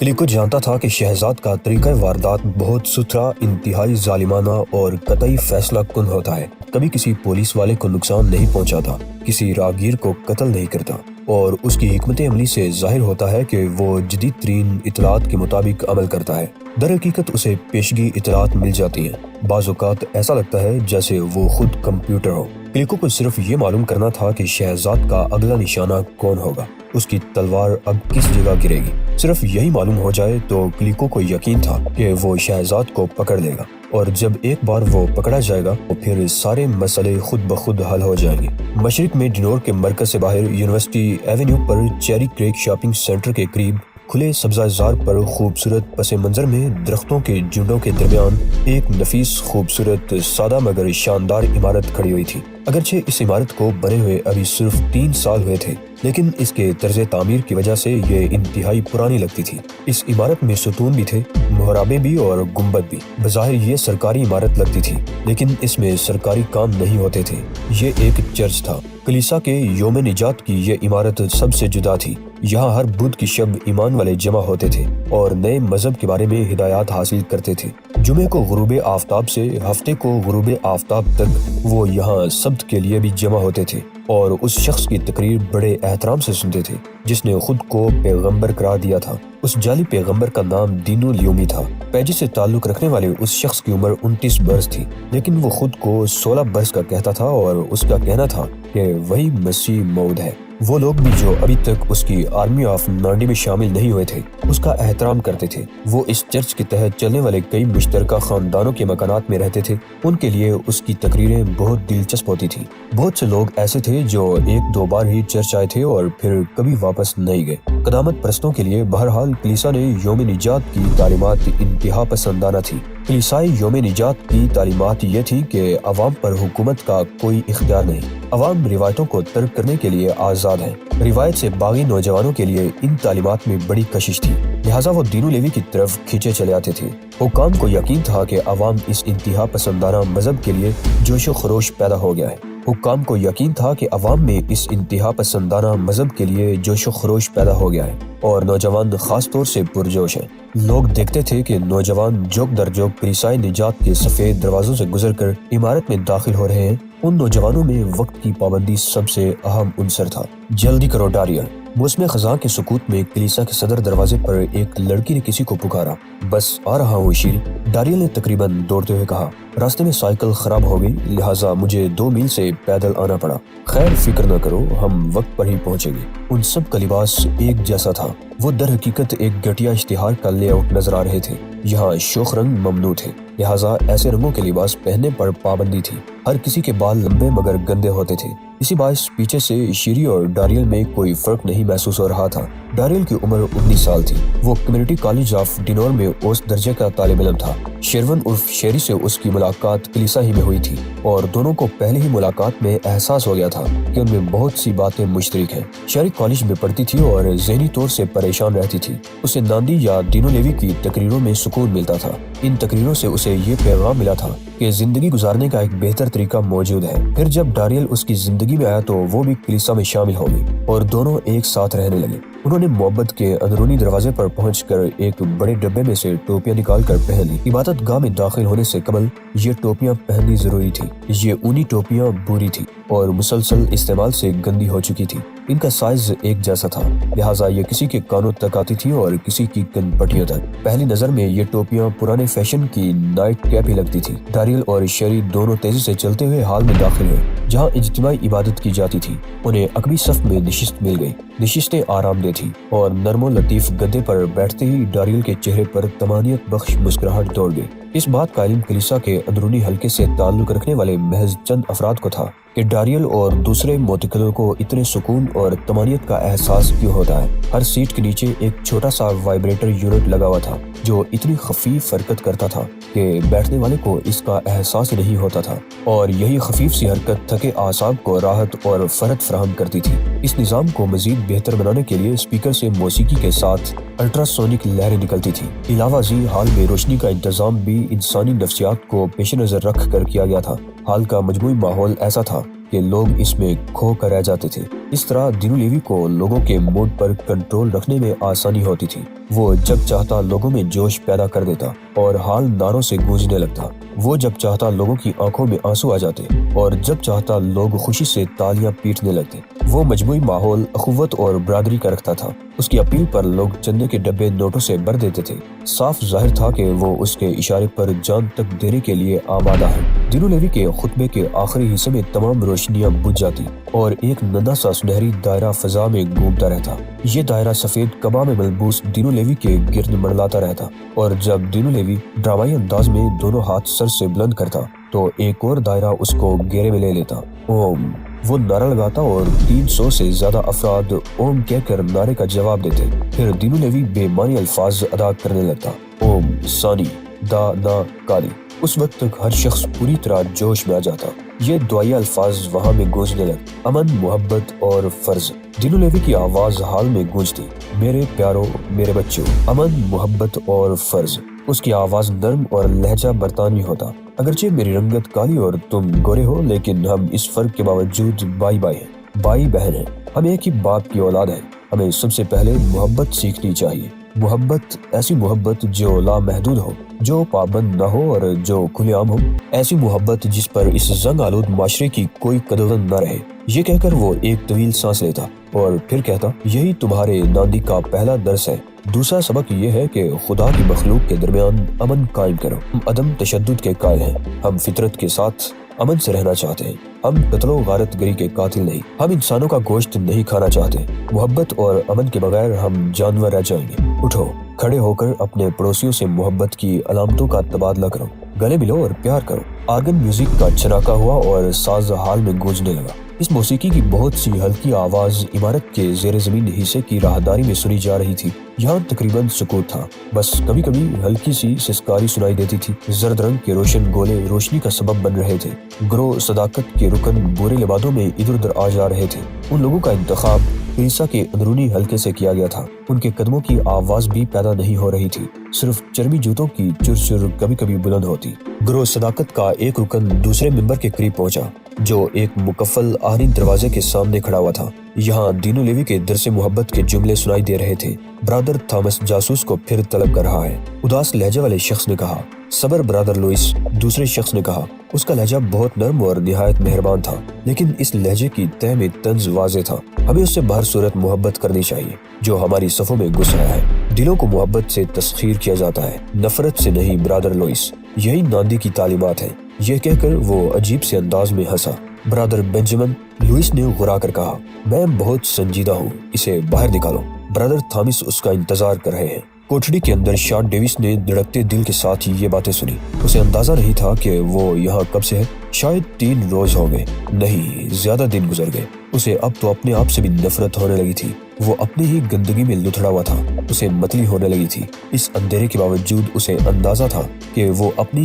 کلیکو جانتا تھا کہ شہزاد کا طریقہ واردات بہت ستھرا، انتہائی ظالمانہ اور قطعی فیصلہ کن ہوتا ہے۔ کبھی کسی پولیس والے کو نقصان نہیں پہنچاتا، کسی راہگیر کو قتل نہیں کرتا، اور اس کی حکمت عملی سے ظاہر ہوتا ہے کہ وہ جدید ترین اطلاعات کے مطابق عمل کرتا ہے۔ در حقیقت اسے پیشگی اطلاعات مل جاتی ہیں۔ بعض اوقات ایسا لگتا ہے جیسے وہ خود کمپیوٹر ہو۔ کلیکو کو صرف یہ معلوم کرنا تھا کہ شہزاد کا اگلا نشانہ کون ہوگا، اس کی تلوار اب کس جگہ گرے گی۔ صرف یہی معلوم ہو جائے تو کلیکو کو یقین تھا کہ وہ شہزاد کو پکڑ لے گا، اور جب ایک بار وہ پکڑا جائے گا تو پھر سارے مسئلے خود بخود حل ہو جائیں گے۔ مشرق میں ڈنور کے مرکز سے باہر یونیورسٹی ایونیو پر چیری کریک شاپنگ سینٹر کے قریب کھلے سبزہ زار پر خوبصورت پس منظر میں درختوں کے جھنڈوں کے درمیان ایک نفیس، خوبصورت، سادہ مگر شاندار عمارت کھڑی ہوئی تھی۔ اگرچہ اس عمارت کو بنے ہوئے ابھی صرف 3 سال ہوئے تھے، لیکن اس کے طرز تعمیر کی وجہ سے یہ انتہائی پرانی لگتی تھی۔ اس عمارت میں ستون بھی تھے، محرابیں بھی اور گنبد بھی۔ بظاہر یہ سرکاری عمارت لگتی تھی، لیکن اس میں سرکاری کام نہیں ہوتے تھے۔ یہ ایک چرچ تھا۔ کلیسا کے یوم نجات کی یہ عمارت سب سے جدا تھی۔ یہاں ہر بدھ کی شب ایمان والے جمع ہوتے تھے اور نئے مذہب کے بارے میں ہدایات حاصل کرتے تھے۔ جمعے کو غروب آفتاب سے ہفتے کو غروب آفتاب تک وہ یہاں سبت کے لیے بھی جمع ہوتے تھے اور اس شخص کی تقریر بڑے احترام سے سنتے تھے جس نے خود کو پیغمبر قرار دیا تھا۔ اس جعلی پیغمبر کا نام دینو لیومی تھا۔ پیجس سے تعلق رکھنے والے اس شخص کی عمر 29 برس تھی، لیکن وہ خود کو 16 برس کا کہتا تھا اور اس کا کہنا تھا کہ وہی مسیح موعود ہے۔ وہ لوگ بھی جو ابھی تک اس کی آرمی آف نانڈی میں شامل نہیں ہوئے تھے اس کا احترام کرتے تھے۔ وہ اس چرچ کے تحت چلنے والے کئی مشترکہ خاندانوں کے مکانات میں رہتے تھے۔ ان کے لیے اس کی تقریریں بہت دلچسپ ہوتی تھیں۔ بہت سے لوگ ایسے تھے جو 1-2 بار ہی چرچ آئے تھے اور پھر کبھی واپس نہیں گئے۔ قدامت پرستوں کے لیے بہرحال کلیسا نے یوم نجات کی تعلیمات انتہا پسندانہ تھی۔ کلیسائی یوم نجات کی تعلیمات یہ تھی کہ عوام پر حکومت کا کوئی اختیار نہیں۔ عوام روایتوں کو ترک کرنے کے لیے آزاد ہیں۔ روایت سے باغی نوجوانوں کے لیے ان تعلیمات میں بڑی کشش تھی، لہٰذا وہ دینو لیوی کی طرف کھینچے چلے آتے تھے۔ حکام کو یقین تھا کہ عوام اس انتہا پسندانہ مذہب کے لیے جوش و خروش پیدا ہو گیا ہے۔ حکام کو یقین تھا کہ عوام میں اس انتہا پسندانہ مذہب کے لیے جوش و خروش پیدا ہو گیا ہے اور نوجوان خاص طور سے پرجوش ہیں۔ لوگ دیکھتے تھے کہ نوجوان جوک در جوک کلیسائی نجات کے سفید دروازوں سے گزر کر عمارت میں داخل ہو رہے ہیں۔ ان نوجوانوں میں وقت کی پابندی سب سے اہم عنصر تھا۔ جلدی کرو ڈاریل۔ موسم خزاں کے سکوت میں کلیسا کے صدر دروازے پر ایک لڑکی نے کسی کو پکارا۔ بس آ رہا ہوں شیری، ڈاریل نے تقریباً دوڑتے ہوئے کہا۔ راستے میں سائیکل خراب ہو گئی، لہٰذا مجھے 2 میل سے پیدل آنا پڑا۔ خیر فکر نہ کرو، ہم وقت پر ہی پہنچیں گے۔ ان سب کا لباس ایک جیسا تھا۔ وہ در حقیقت ایک گھٹیا اشتہار کا لے آؤٹ نظر آ رہے تھے۔ یہاں شوخ رنگ ممنوع تھے، لہٰذا ایسے رنگوں کے لباس پہننے پر پابندی تھی۔ ہر کسی کے بال لمبے مگر گندے ہوتے تھے۔ اسی باعث پیچھے سے شیری اور ڈاریل میں کوئی فرق نہیں محسوس ہو رہا تھا۔ ڈاریل کی عمر 19 سال تھی۔ وہ کمیونٹی کالج آف ڈنور میں اوسط درجے کا طالب علم تھا۔ شیرون عرف شیری سے اس کی ملاقات کلیسا ہی میں ہوئی تھی اور دونوں کو پہلے ہی ملاقات میں احساس ہو گیا تھا کہ ان میں بہت سی باتیں مشترک ہیں۔ شیری کالج میں پڑھتی تھی اور ذہنی طور سے پریشان رہتی تھی۔ اسے ناندی یا دینو لیوی کی تقریروں میں سکون ملتا تھا۔ ان تقریروں سے اسے یہ پیغام ملا تھا کہ زندگی گزارنے کا ایک بہتر طریقہ موجود ہے۔ پھر جب ڈاریل اس کی زندگی میں آیا تو وہ بھی کلیسا میں شامل ہو گئی اور دونوں ایک ساتھ رہنے لگے۔ انہوں نے محبت کے اندرونی دروازے پر پہنچ کر ایک بڑے ڈبے میں سے ٹوپیاں نکال کر پہن لی۔ عبادت گاہ میں داخل ہونے سے قبل یہ ٹوپیاں پہننی ضروری تھی۔ یہ اونی ٹوپیاں بری تھی اور مسلسل استعمال سے گندی ہو چکی تھی۔ ان کا سائز ایک جیسا تھا، لہٰذا یہ کسی کے کانوں تک آتی تھی اور کسی کی کن پٹیوں تک۔ پہلی نظر میں یہ ٹوپیاں پرانے فیشن کی نائٹ کیپ ہی لگتی تھی۔ ڈاریل اور شیری دونوں تیزی سے چلتے ہوئے ہال میں داخل ہوئے جہاں اجتماعی عبادت کی جاتی تھی۔ انہیں عقبی صف میں نشست مل گئی۔ نشستیں آرام دہ تھیں اور نرم و لطیف گدے پر بیٹھتے ہی ڈاریل کے چہرے پر طمانینت بخش مسکراہٹ دوڑ گئی۔ اس بات کا علم کلیسا کے اندرونی حلقے سے تعلق رکھنے والے محض چند افراد کو تھا کہ ڈاریل اور دوسرے معتقلوں کو اتنے سکون اور طمانینت کا احساس کیوں ہوتا ہے۔ ہر سیٹ کے نیچے ایک چھوٹا سا وائبریٹر یونٹ لگا ہوا تھا جو اتنی خفیف حرکت کرتا تھا کہ بیٹھنے والے کو اس کا احساس ہی نہیں ہوتا تھا، اور یہی خفیف سی حرکت تھکے اعصاب کو راحت اور فرحت فراہم کرتی تھی۔ اس نظام کو مزید بہتر بنانے کے لیے اسپیکر سے موسیقی کے ساتھ الٹرا سونک لہریں نکلتی تھی۔ علاوہ ازیں ہال میں روشنی کا انتظام بھی انسانی نفسیات کو پیش نظر رکھ کر کیا گیا تھا۔ حال کا مجموعی ماحول ایسا تھا کہ لوگ اس میں کھو کر رہ جاتے تھے۔ اس طرح دینو لیوی کو لوگوں کے موڈ پر کنٹرول رکھنے میں آسانی ہوتی تھی۔ وہ جب چاہتا لوگوں میں جوش پیدا کر دیتا اور حال نعروں سے گونجنے لگتا۔ وہ جب چاہتا لوگوں کی آنکھوں میں آنسو آ جاتے اور جب چاہتا لوگ خوشی سے تالیاں پیٹنے لگتے۔ وہ مجموعی ماحول اخوت اور برادری کا رکھتا تھا۔ اس کی اپیل پر لوگ چندے کے ڈبے نوٹوں سے بھر دیتے تھے۔ صاف ظاہر تھا کہ وہ اس کے اشارے پر جان تک دینے کے لیے آمادہ ہے۔ دینو لیوی کے خطبے کے آخری حصے میں تمام روشنیاں بجھ جاتی اور ایک ننھا سا سنہری دائرہ فضا میں گھومتا رہتا۔ یہ دائرہ سفید قبا میں ملبوس دینو لیوی کے گرد منڈلاتا رہتا اور جب دینو لیوی ڈرامائی انداز میں دونوں ہاتھ سر سے بلند کرتا تو ایک اور دائرہ اس کو گھیرے میں لے لیتا۔ اوم! وہ نعرہ لگاتا اور 300 سے زیادہ افراد اوم کہہ کر نعرے کا جواب دیتے۔ پھر دینو لیوی بے معنی الفاظ ادا کرنے لگتا۔ اوم سانی دا نا کالی۔ اس وقت تک ہر شخص پوری طرح جوش میں آ جاتا۔ یہ دعائیہ الفاظ وہاں میں گونجنے لگتے۔ امن، محبت اور فرض۔ دینو لیوی کی آواز حال میں گونجتی۔ میرے پیاروں، میرے بچوں، امن، محبت اور فرض۔ اس کی آواز نرم اور لہجہ برطانوی ہوتا۔ اگرچہ میری رنگت کالی اور تم گورے ہو، لیکن ہم اس فرق کے باوجود بھائی بھائی ہیں، بھائی بہن ہیں۔ ہم ایک ہی باپ کی اولاد ہیں۔ ہمیں سب سے پہلے محبت سیکھنی چاہیے۔ محبت، ایسی محبت جو لامحدود ہو، جو پابند نہ ہو اور جو کھلے عام ہو۔ ایسی محبت جس پر اس زنگ آلود معاشرے کی کوئی قدغن نہ رہے۔ یہ کہہ کر وہ ایک طویل سانس لیتا اور پھر کہتا، یہی تمہارے ناندی کا پہلا درس ہے۔ دوسرا سبق یہ ہے کہ خدا کی مخلوق کے درمیان امن قائم کرو۔ ہم عدم تشدد کے قائل ہیں۔ ہم فطرت کے ساتھ امن سے رہنا چاہتے ہیں۔ ہم قتل و غارت گری کے قاتل نہیں۔ ہم انسانوں کا گوشت نہیں کھانا چاہتے۔ محبت اور امن کے بغیر ہم جانور رہ جائیں گے۔ اٹھو، کھڑے ہو کر اپنے پڑوسیوں سے محبت کی علامتوں کا تبادلہ کرو۔ گلے ملو اور پیار کرو۔ آرگن میوزک کا چھناکا ہوا اور ساز حال میں گونجنے لگا۔ اس موسیقی کی بہت سی ہلکی آواز عمارت کے زیر زمین حصے کی راہداری میں سنی جا رہی تھی۔ یہاں تقریباً سکوت تھا، بس کبھی کبھی ہلکی سی سسکاری سنائی دیتی تھی۔ زرد رنگ کے روشن گولے روشنی کا سبب بن رہے تھے۔ گروہ صداقت کے رکن بورے لبادوں میں ادھر ادھر آ جا رہے تھے۔ ان لوگوں کا انتخاب کلیسا کے اندرونی حلقے سے کیا گیا تھا۔ ان کے قدموں کی آواز بھی پیدا نہیں ہو رہی تھی، صرف چربی جوتوں کی چرچر کبھی کبھی بلند ہوتی۔ گروہ صداقت کا ایک رکن دوسرے ممبر کے قریب پہنچا، جو ایک مقفل آہنی دروازے کے سامنے کھڑا ہوا تھا۔ یہاں دینو لیوی کے درس محبت کے جملے سنائی دے رہے تھے۔ برادر تھامس جاسوس کو پھر طلب کر رہا ہے، اداس لہجے والے شخص نے کہا۔ صبر برادر لوئس، دوسرے شخص نے کہا۔ اس کا لہجہ بہت نرم اور نہایت مہربان تھا، لیکن اس لہجے کی تہ میں طنز واضح تھا۔ ہمیں اس سے بہر صورت محبت کرنی چاہیے جو ہماری صفوں میں گھس رہا ہے۔ دلوں کو محبت سے تسخیر کیا جاتا ہے، نفرت سے نہیں برادر لوئس۔ یہی ناندی کی تعلیمات ہیں۔ یہ کہہ کر وہ عجیب سے انداز میں ہنسا۔ برادر بینجامن، لوئس نے غرا کر کہا، میں بہت سنجیدہ ہوں، اسے باہر نکالو۔ برادر تھامس اس کا انتظار کر رہے ہیں۔ کوٹھڑی کے اندر شارٹ ڈیوس نے دھڑکتے دل کے ساتھ یہ باتیں سنی۔ اسے اندازہ نہیں تھا کہ وہ یہاں کب سے ہے۔ شاید 3 روز ہو گئے، نہیں زیادہ دن گزر گئے۔ اسے اب تو اپنے آپ سے بھی نفرت ہونے لگی تھی۔ وہ اپنی ہی گندگی میں لتھڑا ہوا تھا، اسے متلی ہونے لگی تھی۔ اس اندھیرے کے باوجود اسے اندازہ تھا کہ وہ اپنے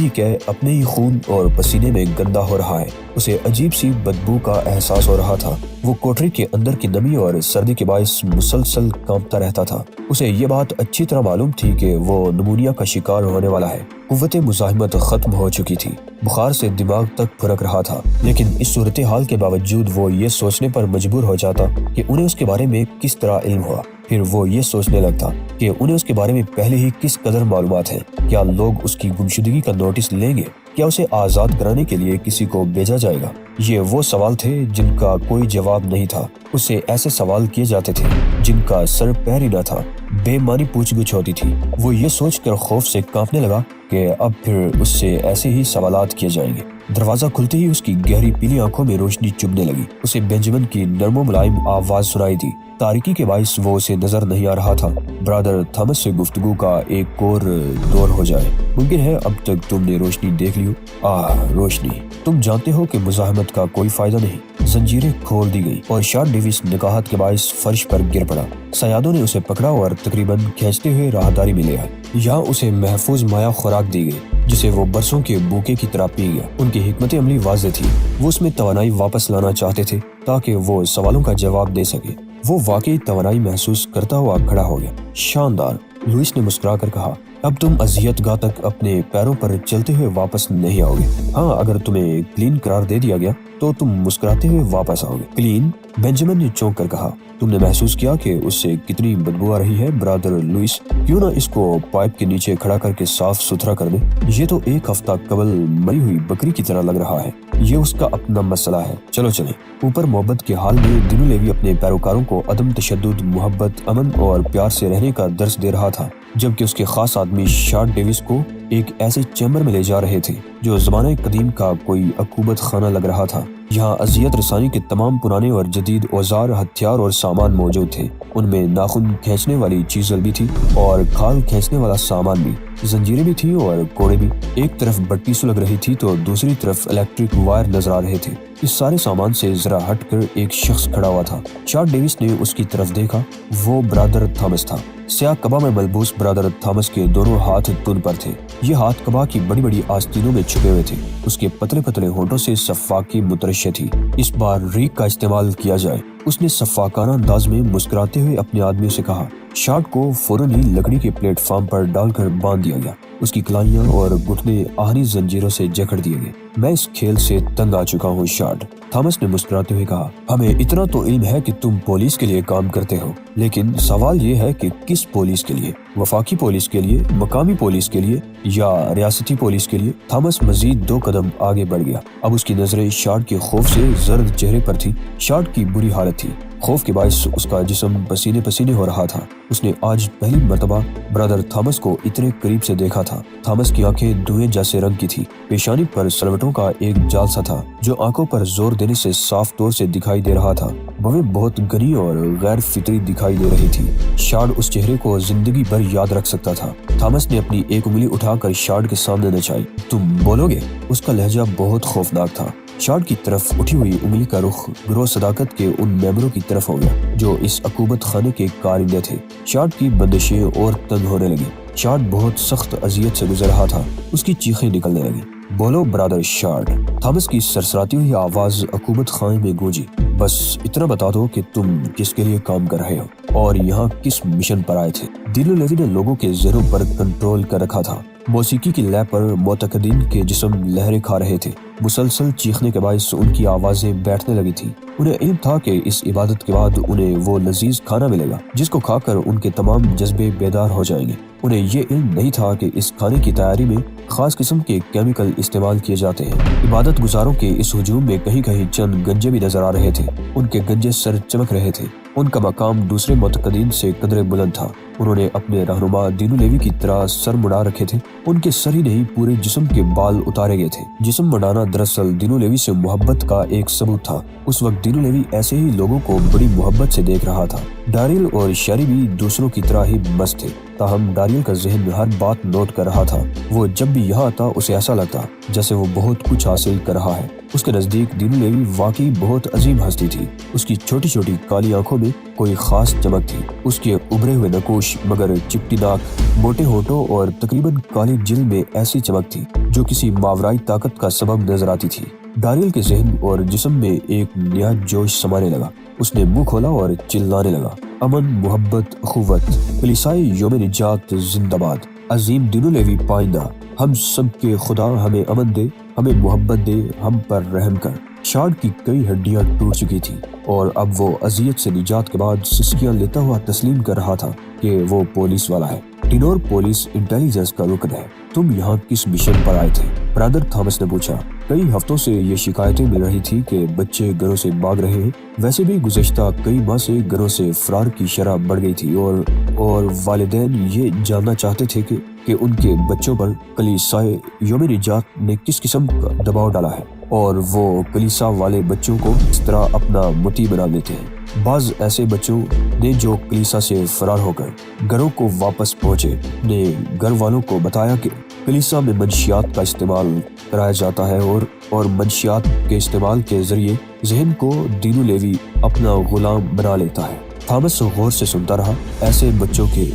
ہی خون اور پسینے میں گندا ہو رہا ہے۔ اسے عجیب سی بدبو کا احساس ہو رہا تھا۔ وہ کوٹھری کے اندر کی نمی اور سردی کے باعث مسلسل کانپتا رہتا تھا۔ اسے یہ بات اچھی طرح معلوم تھی کہ وہ نمونیا کا شکار ہونے والا ہے۔ قوت مزاحمت ختم ہو چکی تھی، بخار سے دماغ تک پھرک رہا تھا، لیکن اس صورتحال کے باوجود وہ یہ سوچنے پر مجبور ہو جاتا کہ انہیں اس کے بارے میں کس طرح علم ہوا۔ پھر وہ یہ سوچنے لگتا کہ انہیں اس کے بارے میں پہلے ہی کس قدر معلومات ہیں۔ کیا لوگ اس کی گمشدگی کا نوٹس لیں گے؟ کیا اسے آزاد کرانے کے لیے کسی کو بھیجا جائے گا؟ یہ وہ سوال تھے جن کا کوئی جواب نہیں تھا۔ اس سے ایسے سوال کیے جاتے تھے جن کا سر پیر ہی نہ تھا۔ بے معنی پوچھ گچھ ہوتی تھی۔ وہ یہ سوچ کر خوف سے کانپنے لگا کہ اب پھر اس سے ایسے ہی سوالات کیے جائیں گے۔ دروازہ کھلتے ہی اس کی گہری پیلی آنکھوں میں روشنی چبھنے لگی۔ اسے بینجامن کی نرم و ملائم آواز سنائی دی۔ تاریکی کے باعث وہ اسے نظر نہیں آ رہا تھا۔ برادر تھامس سے گفتگو کا ایک اور دور ہو جائے۔ ممکن ہے اب تک تم نے روشنی دیکھ لی ہو۔ روشنی، تم جانتے ہو کہ مزاحمت کا کوئی فائدہ نہیں۔ زنجیریں کھول دی گئی اور شارٹ ڈیوس نکاحت کے باعث فرش پر گر پڑا۔ صیادوں نے اسے پکڑا اور تقریباً کھینچتے ہوئے راہداری میں لے آئے۔ یہاں اسے محفوظ مایع خوراک دی گئی جسے وہ برسوں کے بوکے کی طرح پی گیا۔ ان کی حکمت عملی واضح تھی۔ وہ اس میں توانائی واپس لانا چاہتے تھے تاکہ وہ سوالوں کا جواب دے سکے۔ وہ واقعی توانائی محسوس کرتا ہوا کھڑا ہو گیا۔ شاندار، لوئس نے مسکرا کر کہا، اب تم اذیت گاہ تک اپنے پیروں پر چلتے ہوئے واپس نہیں آؤ گے۔ ہاں، اگر تمہیں کلین قرار دے دیا گیا تو تم مسکراتے ہوئے واپس آؤ گے۔ کلین؟ بینجامن نے چونک کر کہا۔ تم نے محسوس کیا کہ اس سے کتنی بدبو آ رہی ہے برادر لوئس؟ کیوں نہ اس کو پائپ کے نیچے کھڑا کر کے صاف ستھرا کر دیں؟ یہ تو ایک ہفتہ قبل مری ہوئی بکری کی طرح لگ رہا ہے۔ یہ اس کا اپنا مسئلہ ہے، چلو چلیں۔ اوپر محبت کے حال میں دینو لیوی اپنے پیروکاروں کو عدم تشدد، محبت، امن اور پیار سے رہنے کا درس دے رہا تھا، جبکہ اس کے خاص آدمی شارڈ ڈیوس کو ایک ایسے چیمبر میں لے جا رہے تھے جو زمانہ قدیم کا کوئی عقوبت خانہ لگ رہا تھا۔ یہاں اذیت رسانی کے تمام پرانے اور جدید اوزار، ہتھیار اور سامان موجود تھے۔ ان میں ناخن کھینچنے والی چیزل بھی تھی اور کھال کھینچنے والا سامان بھی، زنجیریں بھی تھی اور کوڑے بھی۔ ایک طرف بٹی سلگ رہی تھی تو دوسری طرف الیکٹرک وائر نظر آ رہے تھے۔ اس سارے سامان سے ذرا ہٹ کر ایک شخص کھڑا ہوا تھا۔ شارڈ ڈیوس نے اس کی طرف دیکھا، وہ برادر تھامس تھا۔ سیاہ قبا میں ملبوس برادر تھامس کے دونوں ہاتھ تن پر تھے۔ یہ ہاتھ قبا کی بڑی بڑی آستینوں میں چھپے ہوئے تھے۔ اس کے پتلے پتلے ہونٹوں سے سفاقی مترشح تھی۔ اس بار ریک کا استعمال کیا جائے، اس نے سفاکانہ انداز میں مسکراتے ہوئے اپنے آدمیوں سے کہا۔ شارڈ کو فوراً ہی لکڑی کے پلیٹ فارم پر ڈال کر باندھ دیا گیا۔ اس کی کلائیاں اور گھٹنے آہنی زنجیروں سے جکڑ دیے گئے۔ میں اس کھیل سے تنگ آ چکا ہوں شارڈ، تھامس نے مسکراتے ہوئے کہا۔ ہمیں اتنا تو علم ہے کہ تم پولیس کے لیے کام کرتے ہو، لیکن سوال یہ ہے کہ کس پولیس کے لیے؟ وفاقی پولیس کے لیے، مقامی پولیس کے لیے یا ریاستی پولیس کے لیے؟ تھامس مزید 2 قدم آگے بڑھ گیا۔ اب اس کی نظریں شارڈ کے خوف سے زرد چہرے پر تھی۔ شارڈ کی بری حالت تھی، خوف کے باعث اس کا جسم پسینے پسینے ہو رہا تھا۔ اس نے آج پہلی مرتبہ برادر تھامس کو اتنے قریب سے دیکھا تھا۔ تھامس کی آنکھیں دھوئیں جیسے رنگ کی تھی، پیشانی پر سلوٹوں کا ایک جال سا تھا جو آنکھوں پر زور دینے سے صاف طور سے دکھائی دے رہا تھا۔ بویں بہت گھنی اور غیر فطری دکھائی دے رہی تھی۔ شارڈ اس چہرے کو زندگی بھر یاد رکھ سکتا تھا۔ تھامس نے اپنی ایک انگلی اٹھا کر شارڈ کے سامنے نچائی۔ تم بولو گے؟ اس کا لہجہ بہت خوفناک تھا۔ شارڈ کی طرف اٹھی ہوئی انگلی کا رخ گروہ صداقت کے ان ممبروں کی طرف ہو گیا جو اس عقوبت خانے کے کارندے تھے۔ شارڈ کی بندشیں اور تنگ ہونے لگی۔ شارڈ بہت سخت اذیت سے گزر رہا تھا، اس کی چیخیں نکلنے لگی۔ بولو برادر شارڈ، تھامس کی سرسراتی ہوئی آواز عقوبت خانے میں گونجی۔ بس اتنا بتا دو کہ تم کس کے لیے کام کر رہے ہو اور یہاں کس مشن پر آئے تھے۔ دینو لیوی نے لوگوں کے ذہنوں پر کنٹرول کر رکھا تھا۔ موسیقی کی لے پر معتقدین کے جسم لہریں کھا رہے تھے۔ مسلسل چیخنے کے باعث ان کی آوازیں بیٹھنے لگی تھی۔ انہیں علم تھا کہ اس عبادت کے بعد انہیں وہ لذیذ کھانا ملے گا جس کو کھا کر ان کے تمام جذبے بیدار ہو جائیں گے۔ انہیں یہ علم نہیں تھا کہ اس کھانے کی تیاری میں خاص قسم کے کیمیکل استعمال کیے جاتے ہیں۔ عبادت گزاروں کے اس ہجوم میں کہیں کہیں چند گنجے بھی نظر آ رہے تھے۔ ان کے گنجے سر چمک رہے تھے۔ ان کا مقام دوسرے معتقدین سے قدرے بلند تھا۔ انہوں نے اپنے رہنما دینو لیوی کی طرح سر مڑا رکھے تھے۔ ان کے سر ہی نہیں، پورے جسم کے بال اتارے گئے تھے۔ جسم مڑانا دراصل دینو لیوی سے محبت کا ایک ثبوت تھا۔ اس وقت دینو لیوی ایسے ہی لوگوں کو بڑی محبت سے دیکھ رہا تھا۔ ڈاریل اور شیری بھی دوسروں کی طرح ہی مست تھے، تاہم ڈاریل کا ذہن ہر بات نوٹ کر رہا تھا۔ وہ جب بھی یہاں آتا اسے ایسا لگتا جیسے وہ بہت کچھ حاصل کر رہا ہے۔ اس کے نزدیک دینو لیوی واقعی بہت عظیم ہستی تھی۔ اس کی چھوٹی چھوٹی کالی آنکھوں میں کوئی خاص چمک تھی۔ اس کے ابھرے ہوئے نقوش مگر چپٹی ناک، موٹے ہونٹوں اور تقریباً کالی جلد میں ایسی چمک تھی جو کسی ماورائی طاقت کا سبب نظر آتی تھی۔ ڈاریل کے ذہن اور جسم میں ایک نیا جوش سمانے لگا۔ اس نے منہ کھولا اور چلانے لگا، امن، محبت، اخوت، کلیسائی یوم نجات زندہ باد، عظیم دینو لیوی پائندہ، ہم سب کے خدا ہمیں امن دے، ہمیں محبت دے، ہم پر رحم کر۔ شارڈ کی کئی ہڈیاں ٹوٹ چکی تھی اور اب وہ اذیت سے نجات کے بعد سسکیاں لیتا ہوا تسلیم کر رہا تھا کہ وہ پولیس والا ہے، ٹینور پولیس انٹیلیجنس کا رکن ہے۔ تم یہاں کس مشن پر آئے تھے؟ برادر تھامس نے پوچھا۔ کئی ہفتوں سے یہ شکایتیں مل رہی تھی کہ بچے گھروں سے بھاگ رہے ہیں۔ ویسے بھی گزشتہ کئی ماہ سے گھروں سے فرار کی شرح بڑھ گئی تھی اور والدین یہ جاننا چاہتے تھے کہ ان کے بچوں پر کلیسائے یوم نجات نے کس قسم کا دباؤ ڈالا ہے اور وہ کلیسا والے بچوں کو اس طرح اپنا مطیع بنا لیتے ہیں۔ بعض ایسے بچوں نے جو کلیسا سے فرار ہو کر گھروں کو واپس پہنچے نے گھر والوں کو بتایا کہ کلیسا میں منشیات کا استعمال کرایا جاتا ہے اور منشیات کے استعمال کے ذریعے ذہن کو دینو لیوی اپنا غلام بنا لیتا ہے۔ تھامس غور سے سنتا رہا۔ ایسے بچوں کے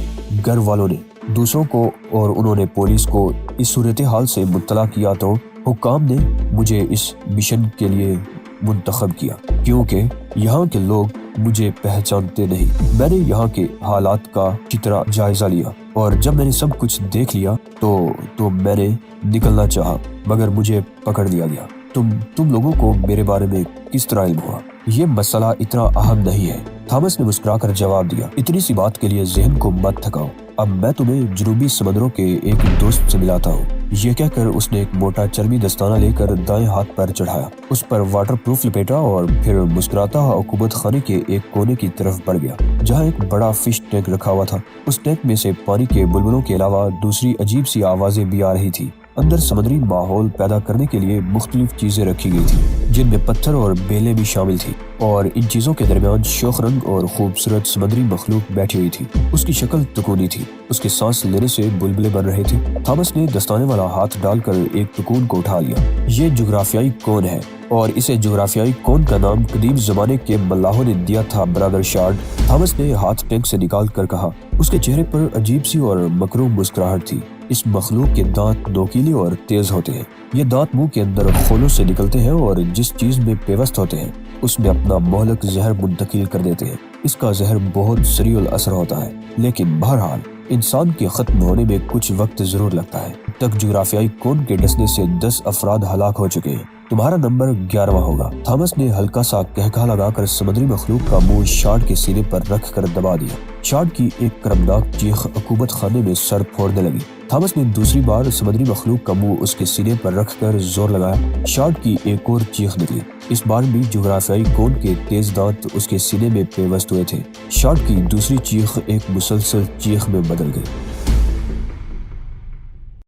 گھر والوں نے دوسروں کو اور انہوں نے پولیس کو اس صورتحال سے مطلع کیا تو حکام نے مجھے اس مشن کے لیے منتخب کیا کیونکہ یہاں کے لوگ مجھے پہچانتے نہیں۔ میں نے یہاں کے حالات کا اچھی طرح جائزہ لیا اور جب میں نے سب کچھ دیکھ لیا تو میں نے نکلنا چاہا مگر مجھے پکڑ لیا گیا۔ تم لوگوں کو میرے بارے میں کس طرح علم ہوا؟ یہ مسئلہ اتنا اہم نہیں ہے، تھامس نے مسکرا کر جواب دیا۔ اتنی سی بات کے لیے ذہن کو مت تھکاؤ، اب میں تمہیں جنوبی سمندروں کے ایک دوست سے ملاتا ہوں۔ یہ کہہ کر اس نے ایک موٹا چرمی دستانہ لے کر دائیں ہاتھ پر چڑھایا، اس پر واٹر پروف لپیٹا اور پھر مسکراتا حکومت خانے کے ایک کونے کی طرف بڑھ گیا جہاں ایک بڑا فش ٹینک رکھا ہوا تھا۔ اس ٹینک میں سے پانی کے بلبلوں کے علاوہ دوسری عجیب سی آوازیں بھی آ رہی تھی۔ اندر سمندری ماحول پیدا کرنے کے لیے مختلف چیزیں رکھی گئی تھی جن میں پتھر اور بیلیں بھی شامل تھی، اور ان چیزوں کے درمیان شوخ رنگ اور خوبصورت سمندری مخلوق بیٹھی ہوئی تھی۔ اس کی شکل تکونی تھی، اس کے سانس لینے سے بلبلے بن رہے تھے۔ تھامس نے دستانے والا ہاتھ ڈال کر ایک تکون کو اٹھا لیا۔ یہ جغرافیائی کون ہے، اور اسے جغرافیائی کون کا نام قدیم زمانے کے ملاحوں نے دیا تھا برادر شارڈ، تھامس نے ہاتھ ٹینک سے نکال کر کہا۔ اس کے چہرے پر عجیب سی اور مکروہ مسکراہٹ تھی۔ اس مخلوق کے دانت نوکیلے اور تیز ہوتے ہیں۔ یہ دانت منہ کے اندر خولوں سے نکلتے ہیں اور جس چیز میں پیوست ہوتے ہیں اس میں اپنا مہلک زہر منتقل کر دیتے ہیں۔ اس کا زہر بہت سریع الاثر ہوتا ہے، لیکن بہرحال انسان کے ختم ہونے میں کچھ وقت ضرور لگتا ہے۔ اب تک جغرافیائی کون کے ڈسنے سے 10 افراد ہلاک ہو چکے ہیں، تمہارا نمبر 11واں ہوگا۔ تھامس نے ہلکا سا کہکہا لگا کر سمندری مخلوق کا منہ شارڈ کے سینے پر رکھ کر دبا دیا۔ شارڈ کی ایک کرمناک چیخ حکومت خانے میں سر پھوڑنے لگی۔ تھامس نے دوسری بار سمندری مخلوق کا منہ اس کے سینے پر رکھ کر زور لگایا۔ شارڈ کی ایک اور چیخ نکلی۔ اس بار بھی جغرافیائی کون کے تیز دانت اس کے سینے میں پیوست ہوئے تھے۔ شارڈ کی دوسری چیخ ایک مسلسل چیخ میں بدل گئی۔